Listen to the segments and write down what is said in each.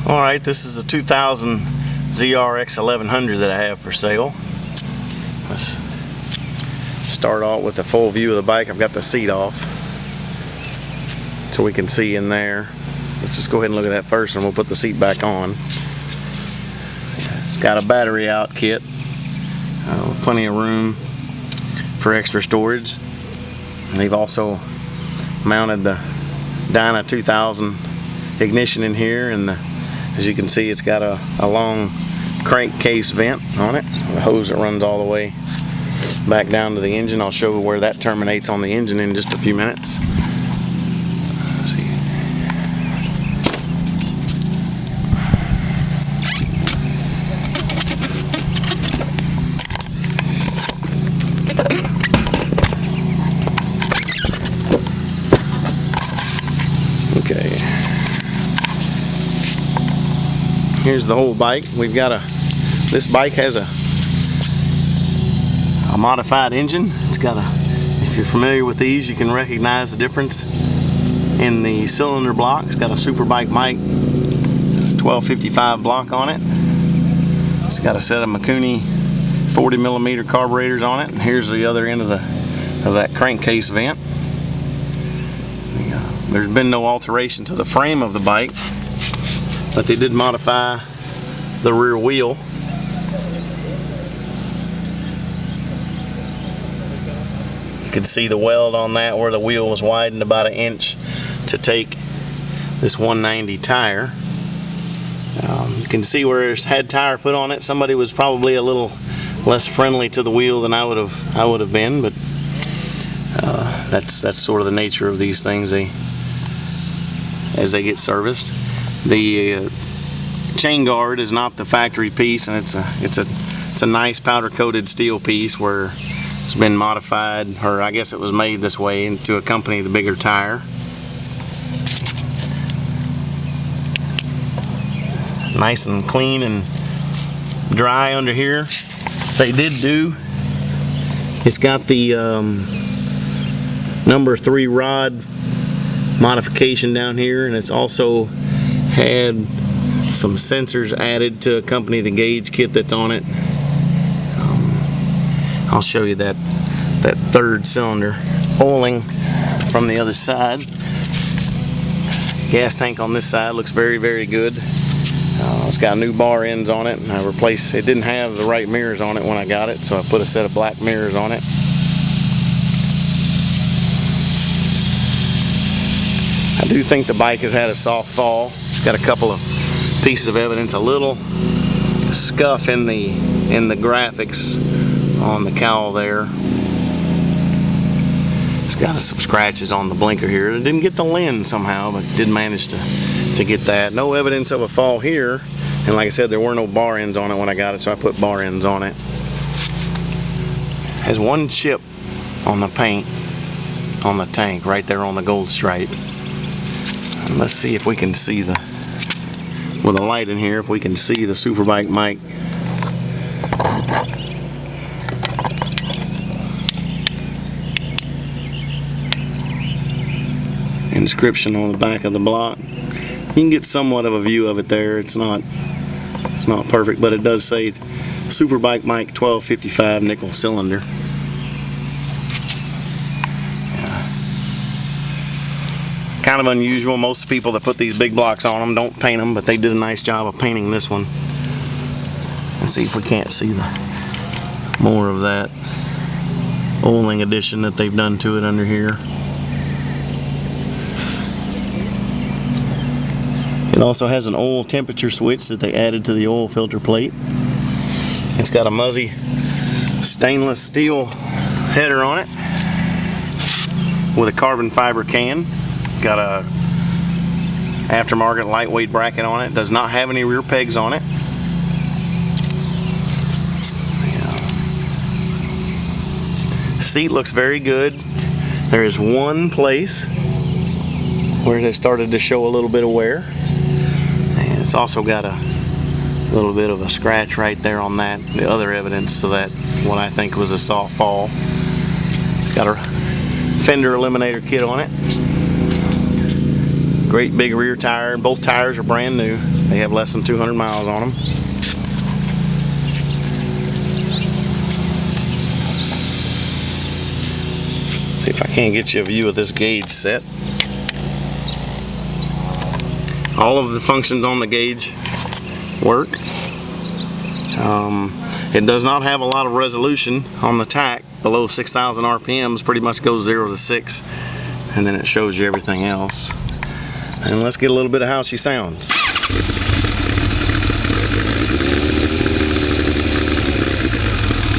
Alright, this is a 2000 ZRX 1100 that I have for sale. Let's start off with a full view of the bike. I've got the seat off so we can see in there. Let's just go ahead and look at that first and we'll put the seat back on. It's got a battery out kit, plenty of room for extra storage. And they've also mounted the Dyna 2000 ignition in here, and as you can see, it's got a long crankcase vent on it, a hose that runs all the way back down to the engine. I'll show you where that terminates on the engine in just a few minutes. Let's see. Okay. Here's the whole bike. We've got this bike has a modified engine. It's got if you're familiar with these, you can recognize the difference in the cylinder block. It's got a Superbike Mike 1255 block on it. It's got a set of Mikuni 40mm carburetors on it. And here's the other end of that crankcase vent. There's been no alteration to the frame of the bike, but they did modify the rear wheel. You can see the weld on that where the wheel was widened about 1 inch to take this 190 tire. You can see where it's had tire put on it. Somebody was probably a little less friendly to the wheel than I would have been, but that's sort of the nature of these things as they get serviced. The chain guard is not the factory piece, and it's a nice powder coated steel piece where it's been modified, or I guess it was made this way to accompany the bigger tire. Nice and clean and dry under here. They did do, it's got the number 3 rod modification down here, and it's also had some sensors added to accompany the gauge kit that's on it. I'll show you that third cylinder oiling from the other side. Gas tank on this side looks very, very good. It's got new bar ends on it, and I replaced it. Didn't have the right mirrors on it when I got it, so I put a set of black mirrors on it. I do think the bike has had a soft fall. It's got a couple of pieces of evidence, a little scuff in the graphics on the cowl there. It's got some scratches on the blinker here. It didn't get the lens somehow, but did manage to get that. No evidence of a fall here, and like I said, there were no bar ends on it when I got it, so I put bar ends on it. Has one chip on the paint on the tank right there on the gold stripe. And let's see if we can see with a light in here, if we can see the Superbike Mike. Inscription on the back of the block. You can get somewhat of a view of it there. It's not perfect, but it does say Superbike Mike 1255 nickel cylinder. Kind of unusual. Most people that put these big blocks on them don't paint them, but they did a nice job of painting this one. Let's see if we can't see more of that oiling addition that they've done to it under here. It also has an oil temperature switch that they added to the oil filter plate. It's got a Muzzy stainless steel header on it with a carbon fiber can. Got a aftermarket lightweight bracket on it. Does not have any rear pegs on it. Seat looks very good. There is one place where it has started to show a little bit of wear, and it's also got a little bit of a scratch right there on that. The other evidence to that, what I think was a soft fall. It's got a fender eliminator kit on it. Great big rear tire. Both tires are brand new. They have less than 200 miles on them. See if I can't get you a view of this gauge set. All of the functions on the gauge work. It does not have a lot of resolution on the tach. Below 6,000 RPMs, pretty much goes 0 to 6, and then it shows you everything else. And let's get a little bit of how she sounds.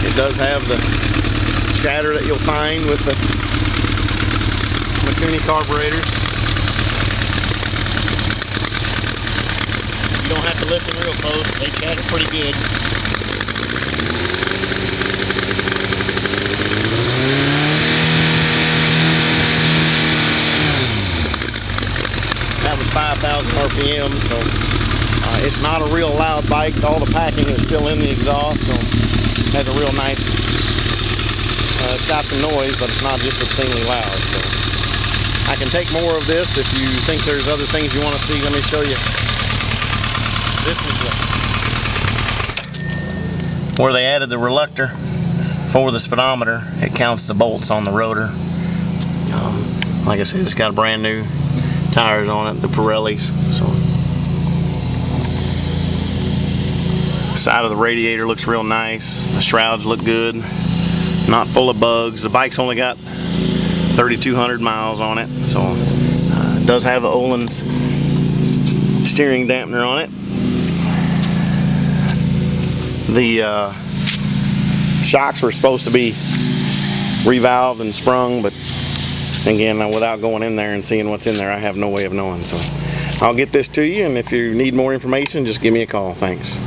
It does have the chatter that you'll find with the Mikuni carburetors. You don't have to listen real close, they chatter pretty good. That was 5,000 RPM, so it's not a real loud bike. All the packing is still in the exhaust, so it has a real nice, it's got some noise, but it's not just obscenely loud. So I can take more of this if you think there's other things you want to see. Let me show you. This is where they added the reluctor for the speedometer. It counts the bolts on the rotor. Like I said, it's got brand new tires on it, the Pirellis. So the side of the radiator looks real nice. The shrouds look good, not full of bugs. The bike's only got 3,200 miles on it, so it does have the Öhlins steering dampener on it. The shocks were supposed to be revalved and sprung, but again, without going in there and seeing what's in there, I have no way of knowing. So I'll get this to you, and if you need more information, just give me a call. Thanks.